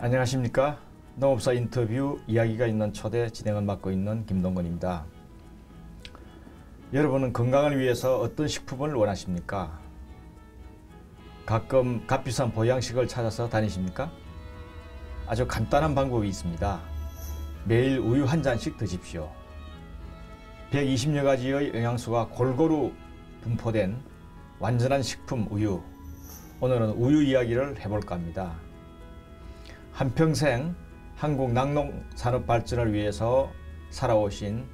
안녕하십니까. 농업사 인터뷰 이야기가 있는 초대 진행을 맡고 있는 김동건입니다. 여러분은 건강을 위해서 어떤 식품을 원하십니까? 가끔 값비싼 보양식을 찾아서 다니십니까? 아주 간단한 방법이 있습니다. 매일 우유 한 잔씩 드십시오. 120여 가지의 영양소가 골고루 분포된 완전한 식품 우유. 오늘은 우유 이야기를 해볼까 합니다. 한평생 한국 낙농 산업 발전을 위해서 살아오신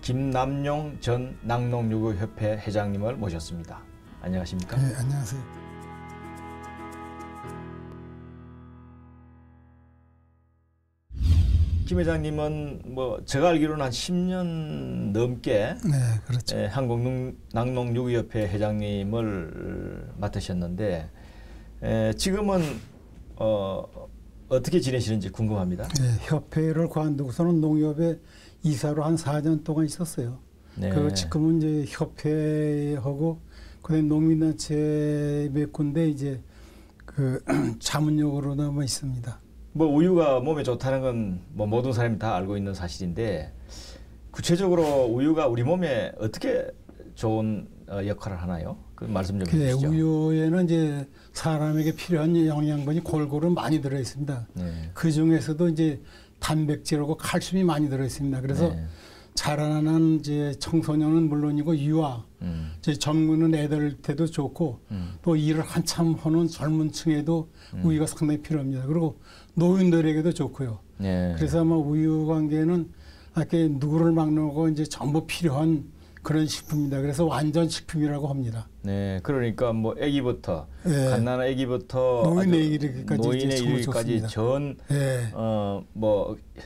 김남용 전 낙농유구협회 회장님을 모셨습니다. 안녕하십니까? 네, 안녕하세요. 김 회장님은 제가 알기로는 한 10년 넘게 네, 그렇죠. 한국 낙농유구협회 회장님을 맡으셨는데 지금은 어떻게 지내시는지 궁금합니다. 네, 협회를 관두고서는 농협에 이사로 한 4년 동안 있었어요. 네. 그 지금은 이제 협회하고 그다음에 농민단체 몇 군데 이제 그 자문역으로 남아 있습니다. 우유가 몸에 좋다는 건 모든 사람이 다 알고 있는 사실인데 구체적으로 우유가 우리 몸에 어떻게 좋은 역할을 하나요? 그 말씀 좀 해주시죠. 우유에는 이제 사람에게 필요한 영양분이 골고루 많이 들어 있습니다. 네. 그 중에서도 이제 단백질하고 칼슘이 많이 들어 있습니다. 그래서 네. 자라나는 이제 청소년은 물론이고 유아, 이제 젊은 애들한테도 좋고 또 일을 한참 하는 젊은 층에도 우유가 상당히 필요합니다. 그리고 노인들에게도 좋고요. 네. 그래서 아마 우유 관계는 이렇게 누구를 막는 거 이제 전부 필요한 그런 식품입니다. 그래서 완전 식품이라고 합니다. 네, 그러니까 아기부터 네. 갓난아 아기부터 노인에 이르기까지 노인에 이르기까지 전 네.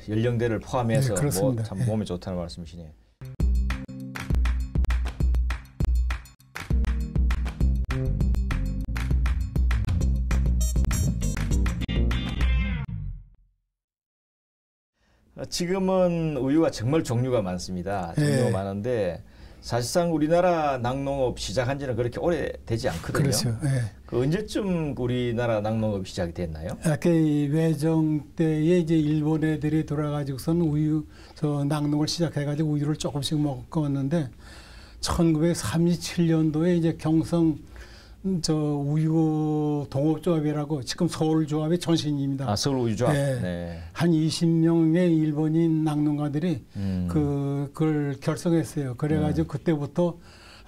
연령대를 포함해서 네, 참 몸에 좋다는 말씀이시네요. 지금은 우유가 정말 종류가 많습니다. 종류가 많은데 사실상 우리나라 낙농업 시작한 지는 그렇게 오래되지 않거든요. 그렇죠. 네. 언제쯤 우리나라 낙농업이 시작이 됐나요? 이렇게 외정 때에 이제 일본 애들이 돌아가지고서는 낙농을 시작해가지고 우유를 조금씩 먹었는데 1937년도에 이제 경성 우유 동업조합이라고 지금 서울조합의 전신입니다. 서울우유조합. 네. 네. 한 20명의 일본인 낙농가들이 그걸 결성했어요. 그래가지고 그때부터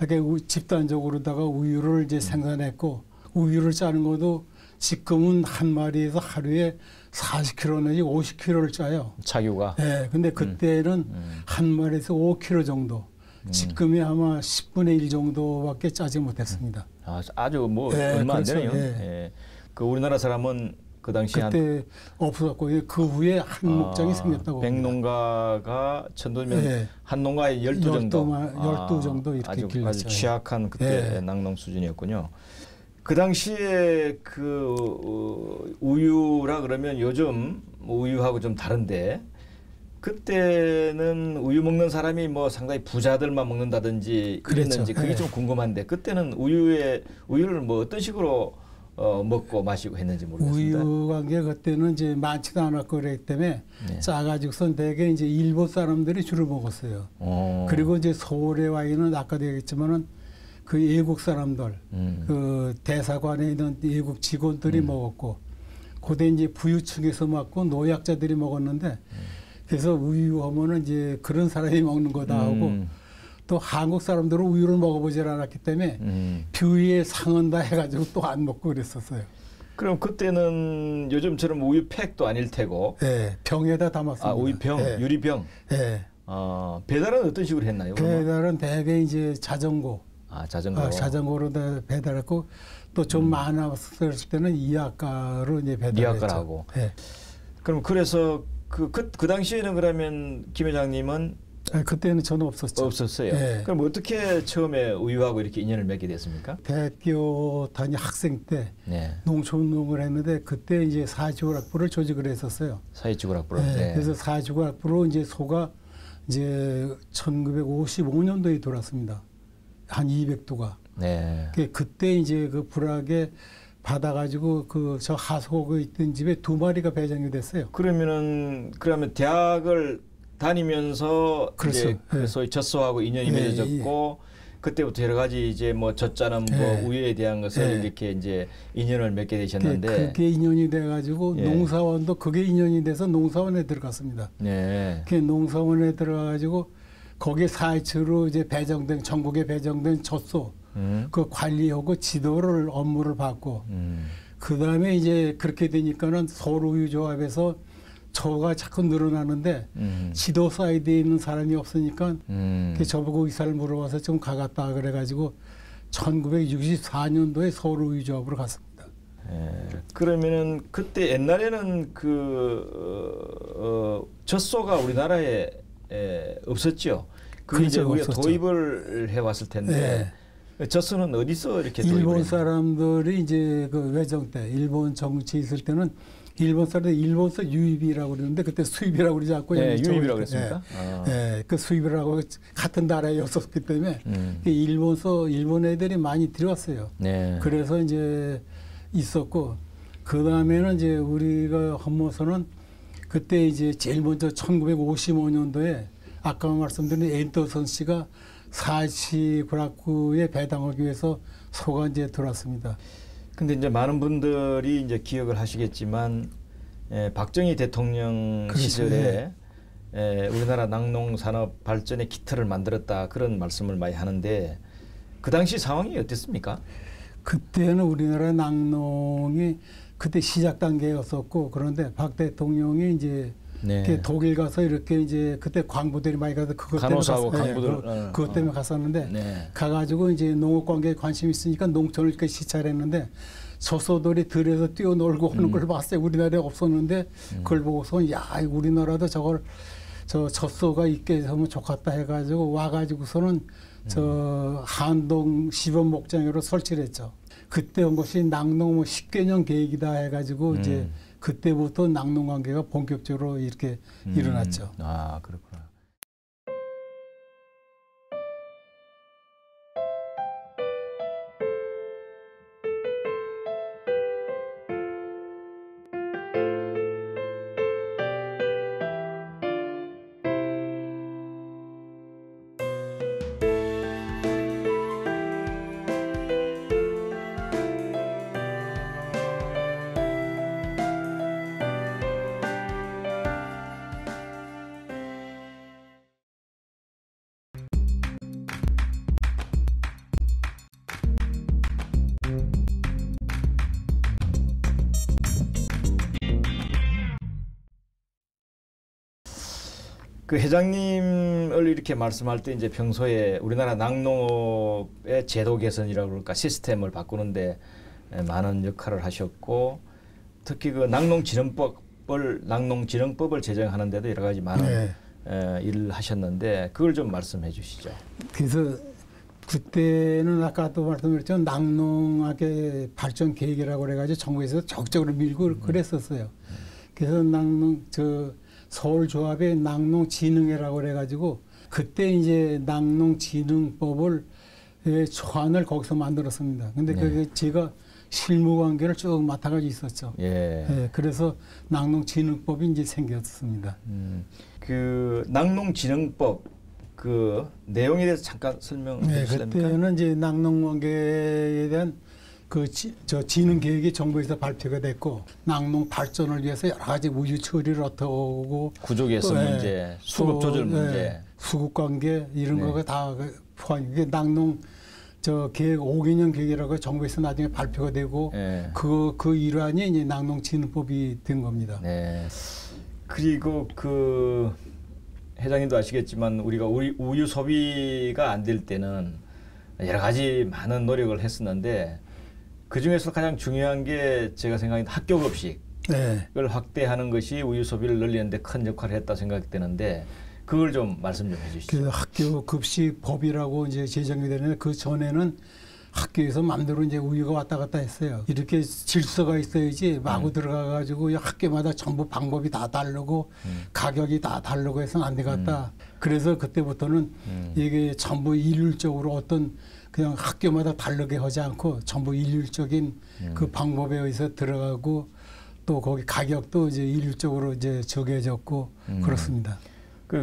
이렇게 집단적으로다가 우유를 이제 생산했고 우유를 짜는 것도 지금은 한 마리에서 하루에 40kg 내지 50kg를 짜요. 착유가. 네. 근데 그때는 한 마리에서 5kg 정도. 지금이 아마 10분의 1 정도밖에 짜지 못했습니다. 아주 네, 얼마 안 그렇죠. 되네요. 네. 네. 그 우리나라 사람은 그 당시 그때 없었고 그 후에 한 목장이 생겼다고. 100농가가 천도면 네. 한 농가에 12 정도. 12 정도 이렇게 길렀죠. 아주 취약한 그때 낙농 수준이었군요. 그 당시에 그 우유라 그러면 요즘 우유하고 좀 다른데 그때는 우유 먹는 사람이 상당히 부자들만 먹는다든지 그랬는지 그렇죠. 그게 좀 궁금한데 그때는 우유를 어떤 식으로 먹고 마시고 했는지 모르겠습니다. 우유 관계 그때는 이제 많지도 않았고 그랬기 때문에 짜가지고선 대개 이제 일본 사람들이 주로 먹었어요. 그리고 이제 서울에 와 있는 아까도 얘기했지만은 그 외국 사람들, 그 대사관에 있는 외국 직원들이 먹었고, 그때 이제 부유층에서 먹고 노약자들이 먹었는데. 그래서 우유 하면은 이제 그런 사람이 먹는 거다 하고 또 한국 사람들은 우유를 먹어보지 않았기 때문에 비위에 상한다 해가지고 또 안 먹고 그랬었어요. 그럼 그때는 요즘처럼 우유팩도 아닐 테고. 네, 병에다 담았습니다. 우유병, 네. 유리병. 네. 배달은 어떤 식으로 했나요? 배달은 대개 이제 자전거. 자전거. 자전거로 배달했고 또 좀 많았을 때는 이악가로 이제 배달했죠. 이악가라고. 네. 그럼 그래서 그 당시에는 그러면 김 회장님은 그때는 저는 없었죠. 없었어요. 네. 그럼 어떻게 처음에 우유하고 이렇게 인연을 맺게 됐습니까? 대학교 다니 학생 때 농촌농을 했는데 그때 이제 사회주거학부를 조직을 했었어요. 사회주거학부로. 그래서 사회주거학부로 이제 소가 이제 1955년도에 돌았습니다. 한 200도가. 네. 그때 이제 그 불악에 받아가지고 그 저 하소고 있던 집에 2마리가 배정이 됐어요. 그러면 대학을 다니면서 그렇죠. 이제 그 소위 젖소하고 인연이 맺어졌고 그때부터 여러 가지 이제 뭐 젖자는 뭐 우유에 대한 것을 이렇게 이제 인연을 맺게 되셨는데 그게 인연이 돼가지고 농사원도 그게 인연이 돼서 농사원에 들어갔습니다. 그 농사원에 들어가가지고 거기에 사회처로 이제 배정된 전국에 배정된 젖소 그 관리하고 지도를 업무를 받고 그 다음에 이제 그렇게 되니까는 서울우유조합에서 저가 자꾸 늘어나는데 지도 사이드에 있는 사람이 없으니까 저보고 의사를 물어봐서 좀 가갔다 그래가지고 1964년도에 서울우유조합으로 갔습니다. 그러면은 그때 옛날에는 젖소가 우리나라에 없었죠. 그게 이제 우리가 도입을 해왔을 텐데 젖소는 어디서 이렇게 일본 사람들이 이제 그 외정 때 일본 정치 있을 때는 일본 사람들 일본서 유입이라고 그러는데 그때 수입이라고 그러지 않고 유입이라고 그랬습니까? 그 수입이라고 같은 나라였었기 때문에 일본 애들이 많이 들어왔어요. 그래서 이제 있었고 그 다음에는 이제 우리가 헌모서는 그때 이제 제일 먼저 1955년도에 아까 말씀드린 앤더슨 씨가 사시구락구에 배당하기 위해서 소가 이제 들어왔습니다. 근데 이제 많은 분들이 이제 기억을 하시겠지만 박정희 대통령 시절에 우리나라 낙농 산업 발전의 기틀을 만들었다 그런 말씀을 많이 하는데 그 당시 상황이 어땠습니까? 그때는 우리나라 낙농이 그때 시작 단계였었고 그런데 박 대통령이 이제 독일 가서 이렇게 이제 그때 광부들이 많이 가서 그것 때문에 갔었는데 가가지고 이제 농업 관계에 관심이 있으니까 농촌을 이렇게 시찰했는데 젖소들이 들에서 뛰어놀고 하는 걸 봤어요. 우리나라에 없었는데 그걸 보고서 야 우리나라도 저 젖소가 있게 하면 좋겠다 해가지고 와가지고서는 저 한동 시범 목장으로 설치를 했죠. 그때 온 것이 낙농 10개년 계획이다 해가지고 이제 그때부터 낙농 관계가 본격적으로 이렇게 일어났죠. 아, 그렇구나. 그 회장님을 이렇게 말씀할 때 이제 평소에 우리나라 낙농업의 제도 개선이라고 그럴까 시스템을 바꾸는데 많은 역할을 하셨고 특히 그 낙농진흥법을 제정하는 데도 여러 가지 많은 일을 하셨는데 그걸 좀 말씀해 주시죠. 그래서 그때는 아까도 말씀드렸지만 낙농학의 발전 계획이라고 그래가지고 정부에서 적극적으로 밀고 그랬었어요. 그래서 서울조합의 낙농진흥회라고 그래가지고 그때 이제 낙농진흥법을 초안을 거기서 만들었습니다. 근데 그게 제가 실무관계를 쭉 맡아가지고 있었죠. 그래서 낙농진흥법이 이제 생겼습니다. 그 낙농진흥법 그 내용에 대해서 잠깐 설명해 주실랍니까? 그때는 이제 낙농관계에 대한 진흥 계획이 정부에서 발표가 됐고 낙농 발전을 위해서 여러 가지 우유 처리를 어떻게 하고 구조 개선 문제, 수급 조절 문제, 수급 관계 이런 거가 다 포함이. 이게 낙농 계획 5개년 계획이라고 정부에서 나중에 발표가 되고 그 일환이 이제 낙농진흥법이 된 겁니다. 그리고 그 회장님도 아시겠지만 우리가 우유 소비가 안 될 때는 여러 가지 많은 노력을 했었는데 그 중에서 가장 중요한 게 제가 생각하는 학교 급식을 확대하는 것이 우유 소비를 늘리는데 큰 역할을 했다 생각되는데 그걸 좀 말씀 좀 해주시죠. 그 학교 급식 법이라고 이제 제정이 되는데 그 전에는 학교에서 마음대로 이제 우유가 왔다 갔다 했어요. 이렇게 질서가 있어야지 마구 들어가가지고 학교마다 전부 방법이 다 다르고 가격이 다 다르고 해서는 안 되겠다. 그래서 그때부터는 이게 전부 일률적으로 어떤 그냥 학교마다 다르게 하지 않고 전부 일률적인 그 방법에 의해서 들어가고 또 거기 가격도 이제 일률적으로 이제 정해졌고 그렇습니다.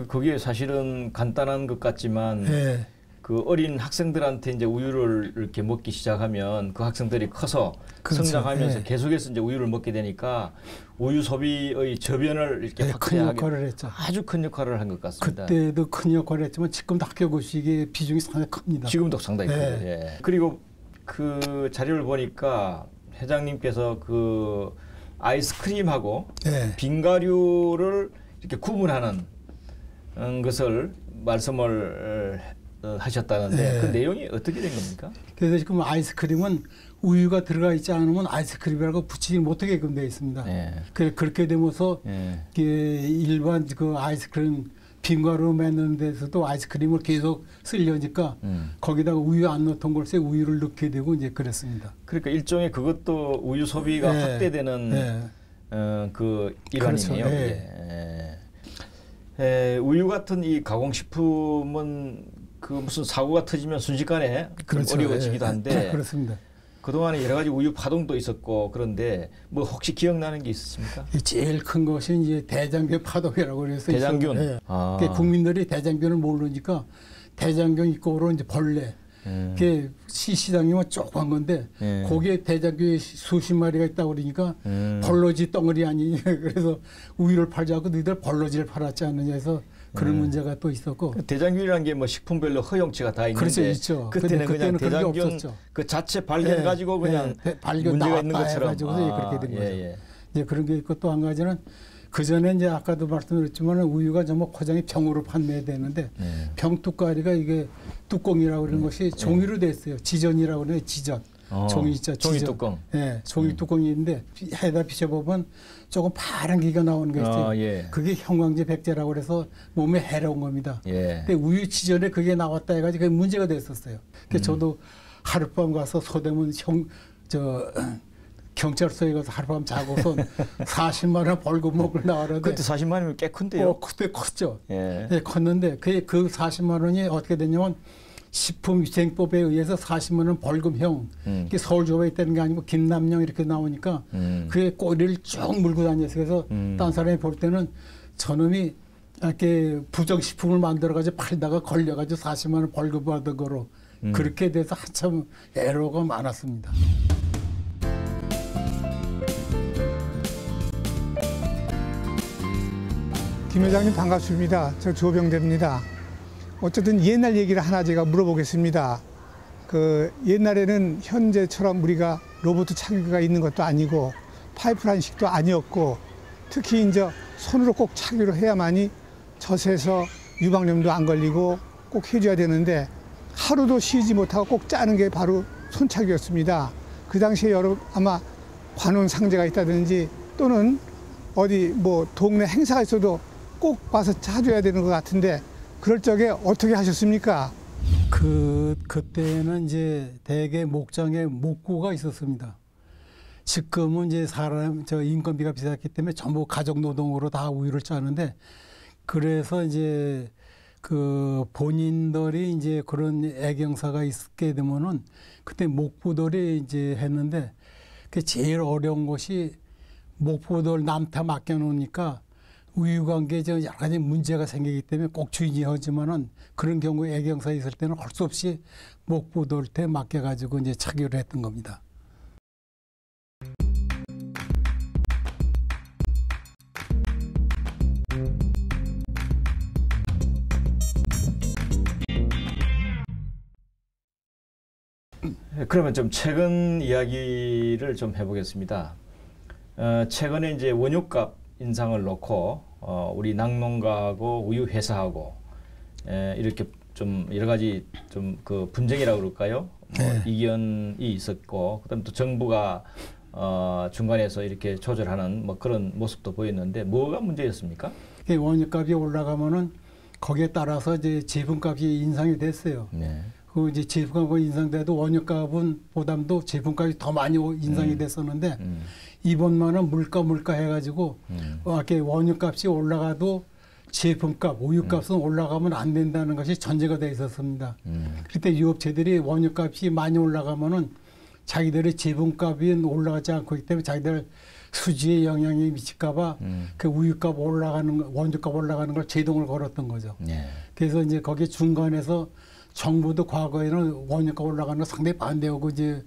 거기에 사실은 간단한 것 같지만 네. 그 어린 학생들한테 이제 우유를 이렇게 먹기 시작하면 그 학생들이 커서 그렇죠. 성장하면서 네. 계속해서 이제 우유를 먹게 되니까 우유 소비의 저변을 이렇게 네, 큰 확대하게 역할을 했죠. 아주 큰 역할을 한 것 같습니다. 그때도 큰 역할을 했지만 지금도 학교 급식의 비중이 상당히 큽니다. 지금도 상당히 네. 크죠. 예. 그리고 그 자료를 보니까 회장님께서 그 아이스크림하고 네. 빙가류를 이렇게 구분하는 것을 말씀을 하셨다는데 네. 그 내용이 어떻게 된 겁니까? 그래서 지금 아이스크림은 우유가 들어가 있지 않으면 아이스크림이라고 붙이지 못하게끔 되어 있습니다. 예. 그렇게 되면서 예. 일반 그 아이스크림 빙가루 만드는 데서도 아이스크림을 계속 쓰려니까 거기다가 우유 안 넣던 것에 우유를 넣게 되고 이제 그랬습니다. 그러니까 일종의 그것도 우유 소비가 네. 확대되는 네. 그 일환이네요. 그렇죠. 네. 우유 같은 이 가공식품은 그 무슨 사고가 터지면 순식간에 그렇죠. 어려워지기도 한데 그렇습니다. 그동안에 여러 가지 우유 파동도 있었고 그런데 뭐 혹시 기억나는 게 있으십니까? 제일 큰 것이 이제 대장균 파동이라고 그래서 대장균. 네. 아. 국민들이 대장균을 모르니까 대장균 이거로 이제 벌레. 그게 시장이면 조그만 건데 거기에 대장균이 수십 마리가 있다고 그러니까 벌러지 덩어리 아니냐. 그래서 우유를 팔지 않고 너희들 벌러지를 팔았지 않느냐 해서 그런 문제가 또 있었고. 대장균이라는 게 뭐 식품별로 허용치가 다 있는데 그렇죠, 있죠. 그때는 그냥 대장균 그 자체 발견 가지고 그냥 발견 문제가 있는 나왔다 것처럼 해가지고 그렇게 된 거죠. 예. 이제 그런 게 있고 또 한 가지는 그 전에 이제 아까도 말씀드렸지만 우유가 전부 포장이 병으로 판매되는데 병뚜껑이가 이게 뚜껑이라고 그러는 것이 종이로 돼 있어요. 지전이라고 그래요. 지전. 종이 있죠. 종이 지전. 뚜껑. 네, 종이 뚜껑이 있는데 해다 비춰보면 조금 파란 기가 나오는 게 있어요. 예. 그게 형광제 백제라고 그래서 몸에 해로운 겁니다. 예. 근데 우유 지전에 그게 나왔다 해가지고 그게 문제가 됐었어요. 그래서 저도 하룻밤 가서 서대문 경찰서에 가서 하룻밤 자고서 40만 원 벌금 먹고 나가는데 그때 40만 원이면 꽤 큰데요. 그때 컸죠. 예. 네, 컸는데 그 40만 원이 어떻게 됐냐면 식품위생법에 의해서 40만 원 벌금형. 그게 서울조법에 있다는 게 아니고 김남령 이렇게 나오니까 그게 꼬리를 쭉 물고 다녔어요. 그래서 딴 사람이 볼 때는 저놈이 이렇게 부정식품을 만들어가지고 팔다가 걸려가지고 40만 원 벌금 받은 거로 그렇게 돼서 한참 애로가 많았습니다. 김 회장님 반갑습니다. 저 조병대입니다. 어쨌든 옛날 얘기를 하나 제가 물어보겠습니다. 그 옛날에는 현재처럼 우리가 로봇 차기가 있는 것도 아니고 파이프라인식도 아니었고 특히 이제 손으로 꼭 차기로 해야만이 젖에서 유방염도 안 걸리고 꼭 해줘야 되는데 하루도 쉬지 못하고 꼭 짜는 게 바로 손차기였습니다. 그 당시에 아마 관훈 상제가 있다든지 또는 어디 뭐 동네 행사가 있어도 꼭 와서 차줘야 되는 것 같은데 그럴 적에 어떻게 하셨습니까? 그때는 이제 대개 목장에 목구가 있었습니다. 지금은 이제 인건비가 비쌌기 때문에 전부 가족 노동으로 다 우유를 짜는데 그래서 이제 그 본인들이 이제 그런 애경사가 있게 되면은 그때 목부들이 이제 했는데 그 제일 어려운 것이 목부들 남타 맡겨놓으니까 우유 관계에 여러 가지 문제가 생기기 때문에 꼭 주의해야 하지만은 그런 경우에 애경사 있을 때는 할 수 없이 목부들한테 맡겨가지고 이제 차기를 했던 겁니다. 그러면 좀 최근 이야기를 좀 해보겠습니다. 최근에 이제 원유값 인상을 놓고 우리 낙농가하고 우유 회사하고 이렇게 좀 여러 가지 좀 그 분쟁이라고 그럴까요? 이견이 있었고 그다음 또 정부가 중간에서 이렇게 조절하는 뭐 그런 모습도 보였는데 뭐가 문제였습니까? 원유값이 올라가면은 거기에 따라서 이제 제품값이 인상이 됐어요. 네. 그 이제 제품값이 인상돼도 원유값은 보담도 제품값이 더 많이 인상이 됐었는데 이번만은 물가 해가지고 이렇게 원유값이 올라가도 제품값, 우유값은 올라가면 안 된다는 것이 전제가 돼 있었습니다. 그때 유업체들이 원유값이 많이 올라가면은 자기들의 제품값이 올라가지 않고 있기 때문에 자기들 수지에 영향이 미칠까봐 그 우유값 올라가는 거, 원유값 올라가는 걸 제동을 걸었던 거죠. 네. 그래서 이제 거기 중간에서 정부도 과거에는 원유값 올라가는 거 상당히 반대하고 이제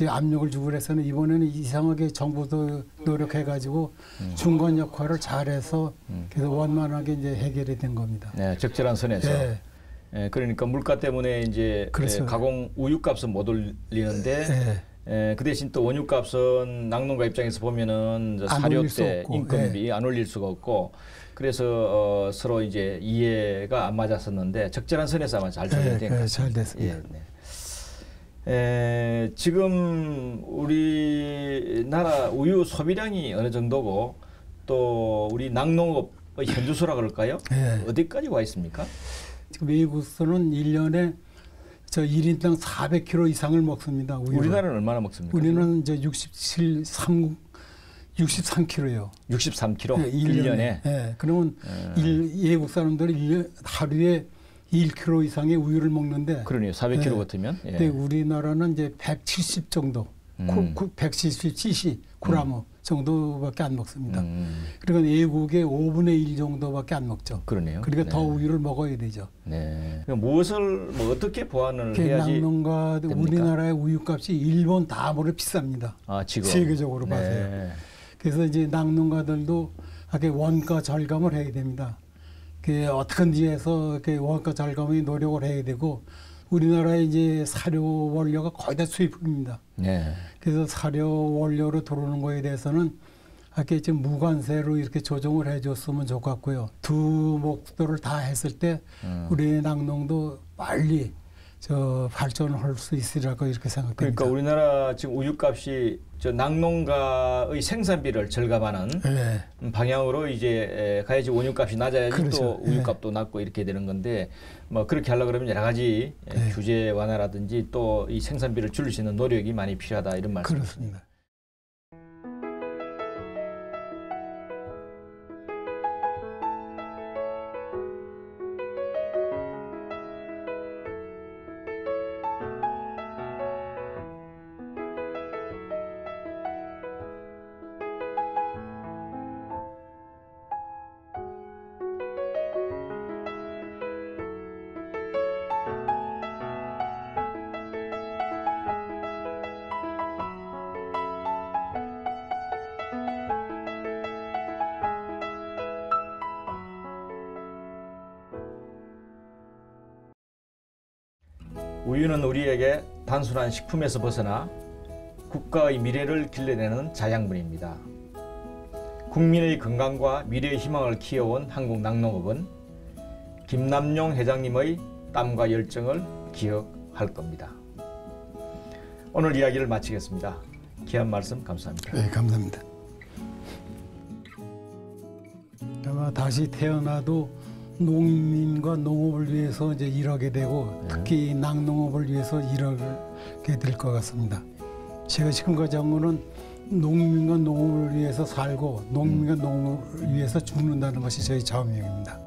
압력을 주고 그래서는 이번에는 이상하게 정부도 노력해가지고 중간 역할을 잘해서 그래서 원만하게 이제 해결이 된 겁니다. 네, 적절한 선에서. 네. 예, 그러니까 물가 때문에 이제 그렇죠. 가공 우유값은 못 올리는데 그 대신 또 원유값은 낙농가 입장에서 보면은 사료 때 인건비 안 올릴 수가 없고 그래서 서로 이제 이해가 안 맞았었는데 적절한 선에서 아마 잘 조정된 것 같습니다. 잘 됐습니다. 지금 우리나라 우유 소비량이 어느 정도고 또 우리 낙농업의 현주소라 그럴까요? 어디까지 와 있습니까? 지금 외국에서는 1년에 저 1인당 400kg 이상을 먹습니다. 우유를. 우리나라는 얼마나 먹습니까? 우리는 이제 63kg요. 63kg? 네, 1년에. 네, 그러면 외국 사람들이 하루에 1kg 이상의 우유를 먹는데. 그러네요. 400kg 같으면. 예. 근데 우리나라는 이제 170 정도, 170cc 그라무 정도밖에 안 먹습니다. 그러니까 외국의 5분의 1 정도밖에 안 먹죠. 그러네요. 그러니까 더 우유를 먹어야 되죠. 네. 무엇을 어떻게 보완을 해야지 낙농가 됩니까? 우리나라의 우유값이 일본 다음으로 비쌉니다. 아, 지금 세계적으로 봐서요. 그래서 이제 낙농가들도 원가 절감을 해야 됩니다. 어떻게든지 해서 원가 절감의 노력을 해야 되고 우리나라의 이제 사료 원료가 거의 다 수입품입니다. 네. 그래서 사료 원료로 들어오는 거에 대해서는 지금 무관세로 이렇게 조정을 해줬으면 좋겠고요. 두 목표를 다 했을 때 우리 낙농도 빨리 발전할 수 있으리라고 이렇게 생각됩니다. 그러니까 우리나라 지금 우유값이 낙농가의 생산비를 절감하는 방향으로 이제 가야지 원유값이 낮아야지 그렇죠. 또 우유값도 낮고 이렇게 되는 건데 뭐 그렇게 하려고 그러면 여러 가지 규제 완화라든지 또 이 생산비를 줄일 수 있는 노력이 많이 필요하다 이런 말씀이십니다. 그렇습니다. 우유는 우리에게 단순한 식품에서 벗어나 국가의 미래를 길러내는 자양분입니다. 국민의 건강과 미래의 희망을 키워온 한국 낙농업은 김남용 회장님의 땀과 열정을 기억할 겁니다. 오늘 이야기를 마치겠습니다. 귀한 말씀 감사합니다. 네, 감사합니다. 아마 다시 태어나도 농민과 농업을 위해서 이제 일하게 되고 특히 낙농업을 위해서 일하게 될 것 같습니다. 제가 지금까지 한 거는 농민과 농업을 위해서 살고 농민과 농업을 위해서 죽는다는 것이 저희 자명입니다.